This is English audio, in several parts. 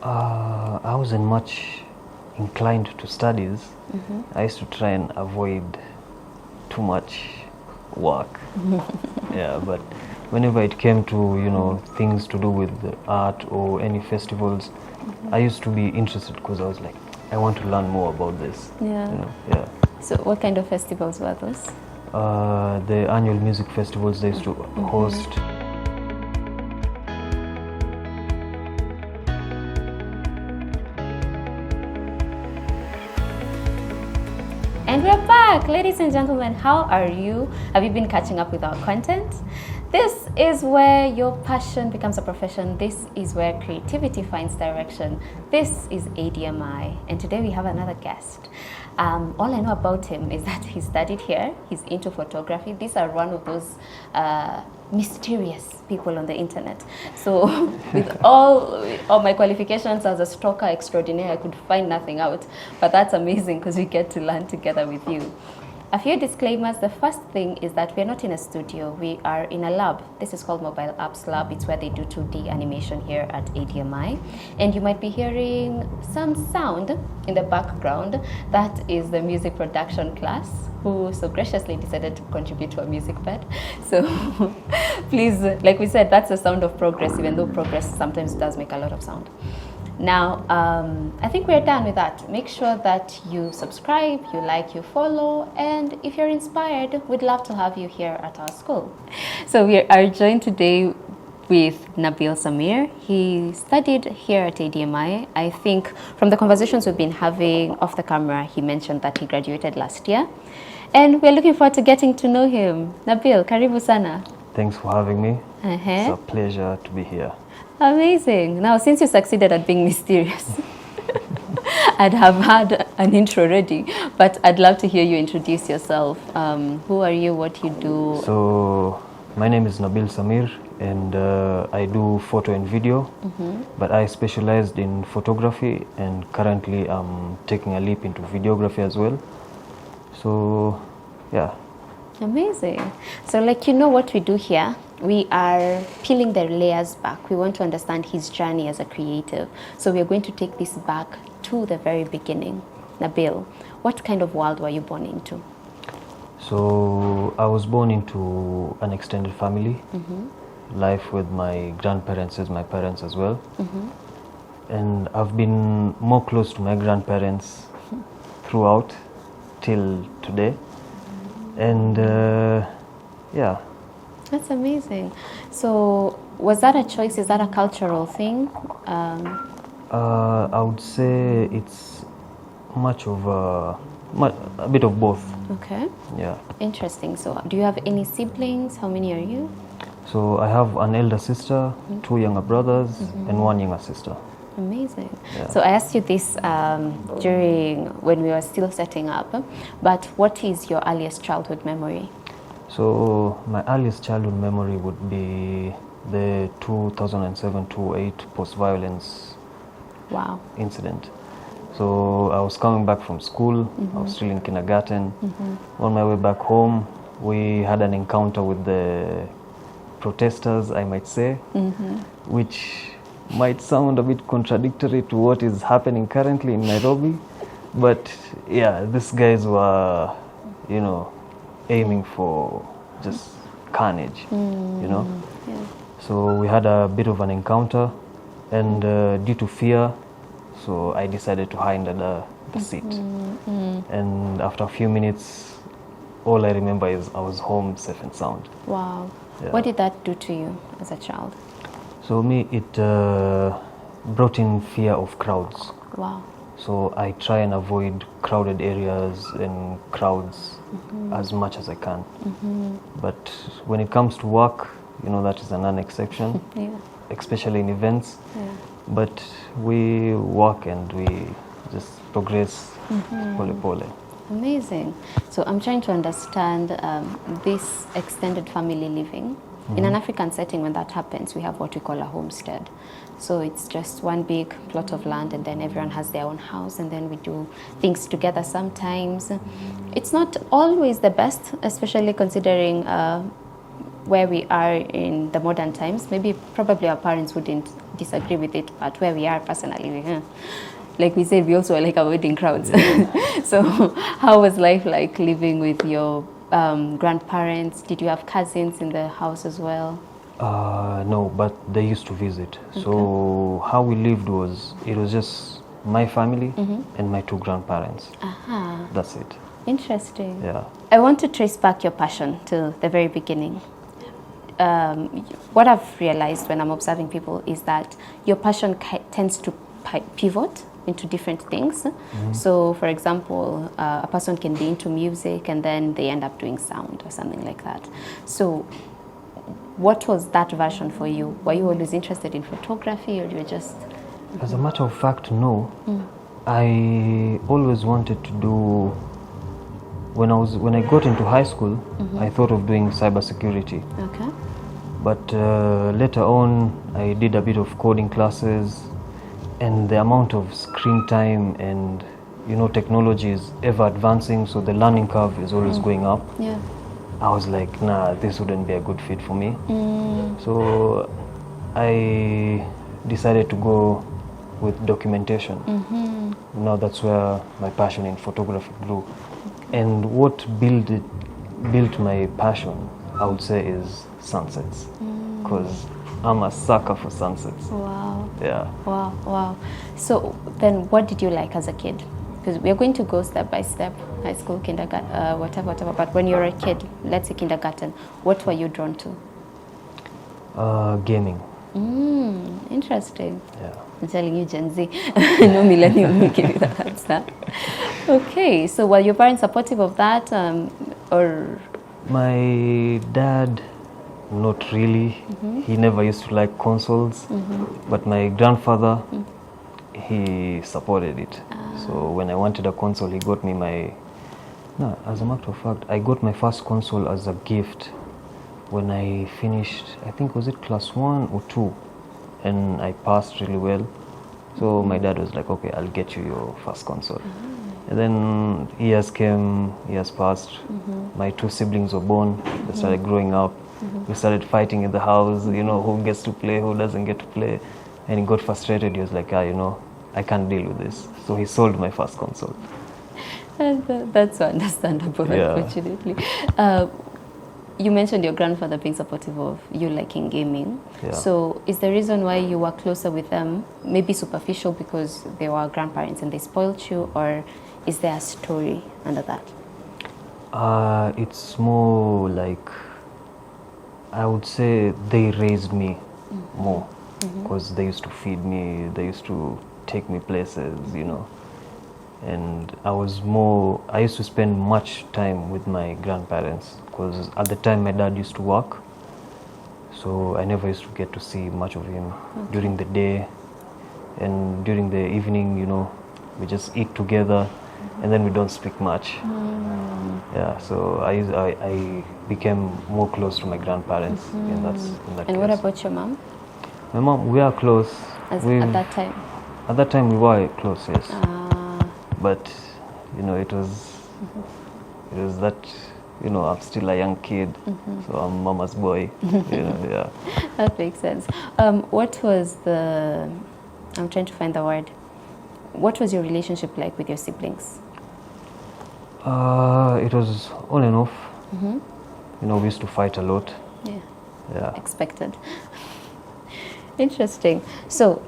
I wasn't much inclined to studies. I used to try and avoid too much work. Yeah, but whenever it came to, things to do with art or any festivals, I used to be interested because I was like, I want to learn more about this. Yeah. Yeah. So what kind of festivals were those? The annual music festivals they used to host. And we're back, ladies and gentlemen. How are you? Have you been catching up with our content? This is where your passion becomes a profession. This is where creativity finds direction. This is ADMI, and today we have another guest. All I know about him is that he studied here. He's into photography. These are one of those mysterious people on the internet. So with all my qualifications as a stalker extraordinaire, I could find nothing out. But that's amazing because we get to learn together with you. A few disclaimers. The first thing is that we're not in a studio. We are in a lab. This is called Mobile Apps Lab. It's where they do 2D animation here at ADMI. And you might be hearing some sound in the background. That is the music production class who so graciously decided to contribute to a music bed. So please, like we said, that's the sound of progress, even though progress sometimes does make a lot of sound. Now, I think we're done with that. Make sure that you subscribe, you like, you follow, and if you're inspired, we'd love to have you here at our school. So we are joined today with Nabeel Sameer. He studied here at ADMI. I think from the conversations we've been having off the camera, he mentioned that he graduated last year. And we're looking forward to getting to know him. Nabeel, karibu sana. Thanks for having me. It's a pleasure to be here. Amazing. Now, since you succeeded at being mysterious, I'd have had an intro ready, but I'd love to hear you introduce yourself. Who are you? What you do? So, my name is Nabeel Sameer, and I do photo and video, but I specialized in photography, and currently I'm taking a leap into videography as well. So, yeah. Amazing. So, what we do here, we are peeling the layers back. We want to understand his journey as a creative. So we are going to take this back to the very beginning. Nabeel, what kind of world were you born into? So I was born into an extended family, life with my grandparents as my parents as well. And I've been more close to my grandparents throughout till today. And yeah. That's amazing. So was that a choice? Is that a cultural thing? I would say it's much of a bit of both. Okay. Yeah. Interesting. So do you have any siblings? How many are you? So I have an elder sister, 2 younger brothers, and 1 younger sister. Amazing. Yeah. So I asked you this during when we were still setting up, but what is your earliest childhood memory? So my earliest childhood memory would be the 2007-08 post-violence incident. So I was coming back from school. I was still in kindergarten. On my way back home, we had an encounter with the protesters, I might say, which might sound a bit contradictory to what is happening currently in Nairobi. But yeah, these guys were, aiming for just carnage, Yeah. So we had a bit of an encounter, and due to fear, so I decided to hide under the seat. And after a few minutes, all I remember is I was home safe and sound. Wow. Yeah. What did that do to you as a child? So me, it brought in fear of crowds. Wow. So I try and avoid crowded areas and crowds as much as I can. But when it comes to work, that is a non-exception, especially in events. Yeah. But we work and we just progress pole pole. Amazing. So I'm trying to understand this extended family living. In an African setting, when that happens, we have what we call a homestead. So it's just one big plot of land, and then everyone has their own house, and then we do things together sometimes. It's not always the best, especially considering where we are in the modern times. Maybe probably our parents wouldn't disagree with it, but where we are personally, like we said, we also are like avoiding crowds. So how was life like living with your grandparents? Did you have cousins in the house as well? No, but they used to visit. Okay. So how we lived was, it was just my family and my two grandparents. That's it. Interesting. Yeah. I want to trace back your passion to the very beginning. What I've realized when I'm observing people is that your passion tends to pivot into different things. So, for example, a person can be into music and then they end up doing sound or something like that. So, what was that version for you? Were you always interested in photography, or you were just... As a matter of fact, no. I always wanted to do... When I got into high school, I thought of doing cybersecurity. Okay. But later on, I did a bit of coding classes, and the amount of screen time and, you know, technology is ever advancing, so the learning curve is always going up. Yeah. I was like, nah, this wouldn't be a good fit for me. So I decided to go with documentation. Now that's where my passion in photography grew. And what built my passion, I would say, is sunsets. Because I'm a sucker for sunsets. Wow. Yeah. Wow, wow. So then what did you like as a kid? Because we're going to go step by step, high school, kindergarten, whatever. But when you're a kid, let's say kindergarten, what were you drawn to? Gaming. Interesting. Yeah. I'm telling you, Gen Z. No millennial will give you that answer. Okay, so were your parents supportive of that, or? My dad, not really. He never used to like consoles. But my grandfather, he supported it. So when I wanted a console, he got me my... No, as a matter of fact, I got my first console as a gift when I finished, I think, was it class 1 or 2? And I passed really well. So my dad was like, okay, I'll get you your first console. And then years came, years passed. My two siblings were born. They started growing up. We started fighting in the house, you know, who gets to play, who doesn't get to play. And he got frustrated. He was like, you know, I can't deal with this. So he sold my first console. That's understandable, unfortunately. You mentioned your grandfather being supportive of you liking gaming. Yeah. So is the reason why you were closer with them maybe superficial because they were grandparents and they spoiled you, or is there a story under that? It's more like, I would say they raised me more, because they used to feed me, they used to take me places, you know. And I used to spend much time with my grandparents, because at the time my dad used to work, so I never used to get to see much of him during the day. And during the evening, you know, we just eat together, and then we don't speak much. Yeah, so I became more close to my grandparents in that And case. what about your mom? My mom, we are close. At that time? At that time we were close, yes. But, you know, it was that, you know, I'm still a young kid, so I'm mama's boy, you know, yeah. That makes sense. What was I'm trying to find the word. What was your relationship like with your siblings? It was on and off. You know, we used to fight a lot. Yeah. Expected. Interesting. So,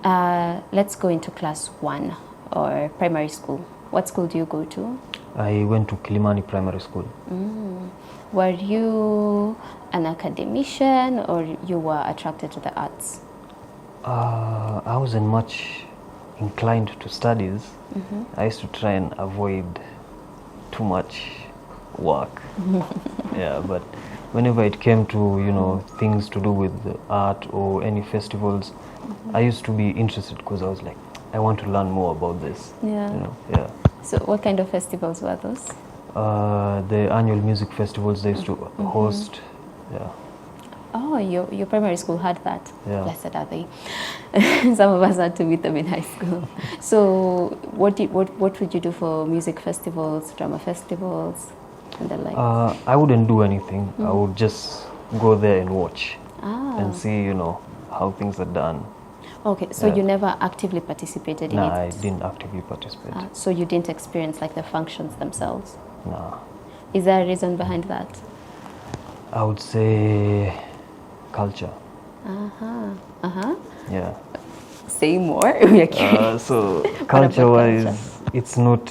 let's go into class 1 or primary school. What school do you go to? I went to Kilimani Primary School. Were you an academician, or you were attracted to the arts? I wasn't much inclined to studies. I used to try and avoid too much work. Yeah, but whenever it came to, you know, things to do with art or any festivals, I used to be interested, because I was like, I want to learn more about this. Yeah. You know, yeah. So what kind of festivals were those? The annual music festivals they used to host. Yeah. Oh, your primary school had that. Yeah. Blessed are they. Some of us had to meet them in high school. So what would you do for music festivals, drama festivals, and the like? I wouldn't do anything. I would just go there and watch and see, you know, how things are done. Okay, so you never actively participated in it? No, I didn't actively participate. So you didn't experience like the functions themselves? No. Is there a reason behind that? I would say culture. Yeah. Say more. So culture-wise, it's not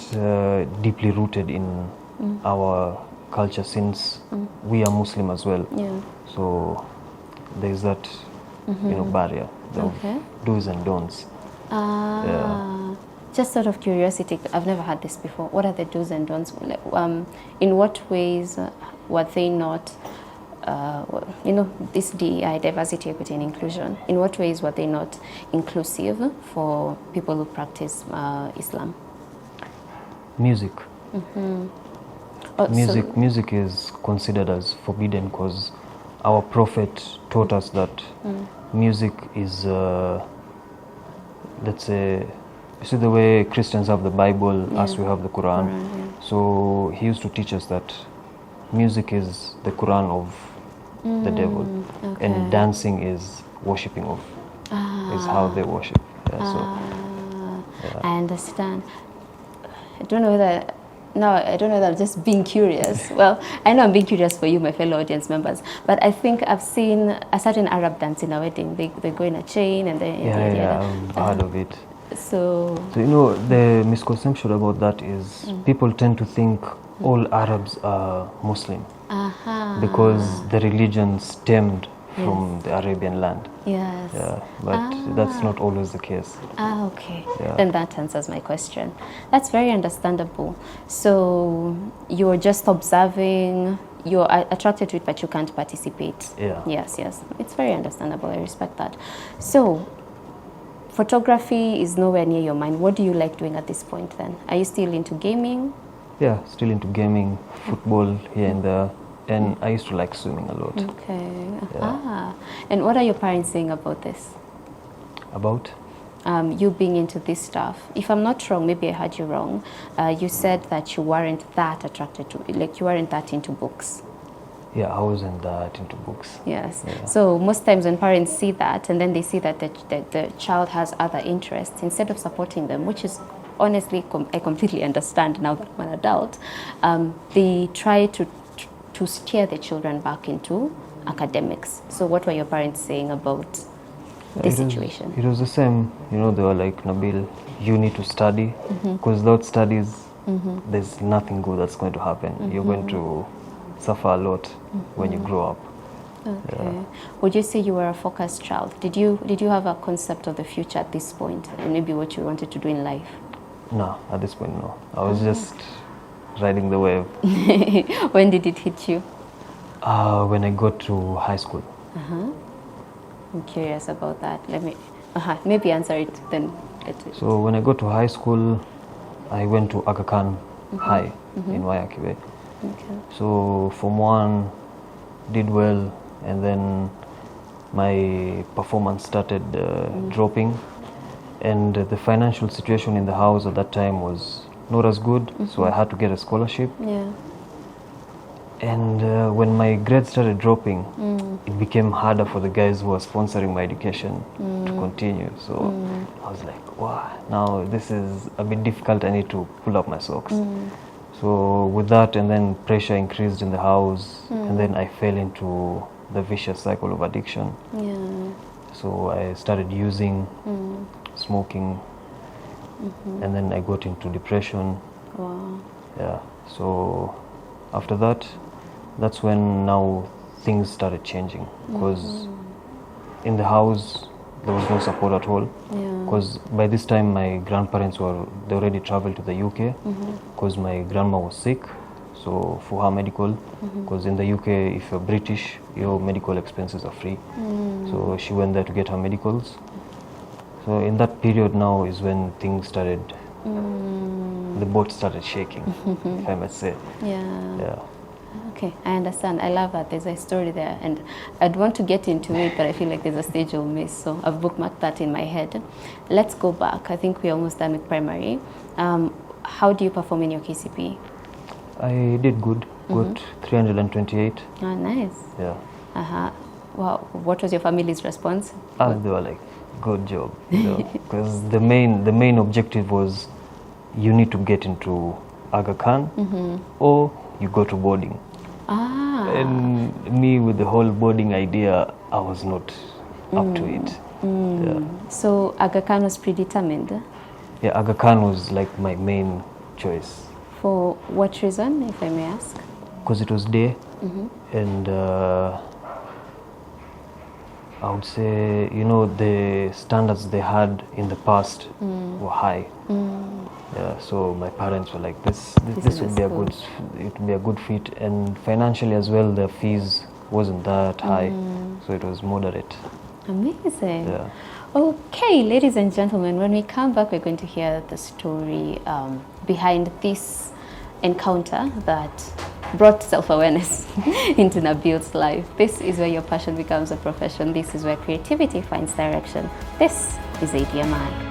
deeply rooted in our culture since we are Muslim as well. Yeah. So there's that barrier of do's and don'ts. Just sort of curiosity, I've never had this before. What are the do's and don'ts? In what ways were they not, this DEI, diversity, equity and inclusion, in what ways were they not inclusive for people who practice Islam? Music. Music is considered as forbidden because our prophet taught us that music is, let's say, you see the way Christians have the Bible, as we have the Quran. So he used to teach us that music is the Quran of the devil, and dancing is worshipping of, is how they worship. I understand. I don't know whether I'm just being curious. Well, I know I'm being curious for you, my fellow audience members, but I think I've seen a certain Arab dance in a wedding. They go in a chain and they... I've heard of it. So the misconception about that is people tend to think all Arabs are Muslim because the religion stemmed from the Arabian land. Yes. Yeah, but that's not always the case. Okay. Yeah. Then that answers my question. That's very understandable. So you're just observing, you're attracted to it, but you can't participate. Yeah. Yes. It's very understandable. I respect that. So photography is nowhere near your mind. What do you like doing at this point then? Are you still into gaming? Yeah, still into gaming, football here and there. And I used to like swimming a lot. Okay. Yeah. And what are your parents saying about this? About? You being into this stuff. If I'm not wrong, maybe I heard you wrong. You said that you weren't that attracted to, like you weren't that into books. Yeah, I wasn't that into books. Yes. Yeah. So most times when parents see that and then they see that the child has other interests, instead of supporting them, which is honestly, I completely understand now that I'm an adult, they try to steer the children back into academics. So what were your parents saying about this situation? It was the same. They were like, Nabeel, you need to study because without studies, there's nothing good that's going to happen. You're going to suffer a lot when you grow up. Okay. Yeah. Would you say you were a focused child? Did you have a concept of the future at this point and maybe what you wanted to do in life? No, at this point, no. I was just riding the wave. When did it hit you? When I got to high school. I'm curious about that. Let me maybe answer it then. So when I got to high school, I went to Aga Khan High in Wayakiwe. Okay. So Form 1 did well, and then my performance started dropping, and the financial situation in the house at that time was not as good, so I had to get a scholarship. Yeah. And when my grades started dropping, it became harder for the guys who were sponsoring my education to continue. So I was like, wow, now this is a bit difficult. I need to pull up my socks. So with that, and then pressure increased in the house, and then I fell into the vicious cycle of addiction. Yeah. So I started using, smoking, and then I got into depression. Wow. Yeah. So after that, that's when now things started changing, because in the house there was no support at all. Because by this time my grandparents they already traveled to the UK, because my grandma was sick, so for her medical, because in the UK if you're British your medical expenses are free, so she went there to get her medicals. So in that period now is when things started, the boat started shaking, if I might say. Yeah. Okay, I understand. I love that. There's a story there, and I'd want to get into it, but I feel like there's a stage we'll miss, so I've bookmarked that in my head. Let's go back. I think we're almost done with primary. How do you perform in your KCP? I did good. Got 328. Oh, nice. Yeah. Well, what was your family's response? They were like, good job, because the main objective was you need to get into Aga Khan or you go to boarding. And me, with the whole boarding idea, I was not up to it. Yeah. So Aga Khan was predetermined? Yeah, Aga Khan was like my main choice. For what reason, if I may ask? Because it was there, and I would say, the standards they had in the past were high. Yeah, so my parents were like, this would be a good fit, and financially as well, the fees wasn't that high, so it was moderate. Amazing. Yeah. Okay, ladies and gentlemen, when we come back, we're going to hear the story behind this encounter that brought self-awareness into Nabeel's life. This is where your passion becomes a profession. This is where creativity finds direction. This is ADMI.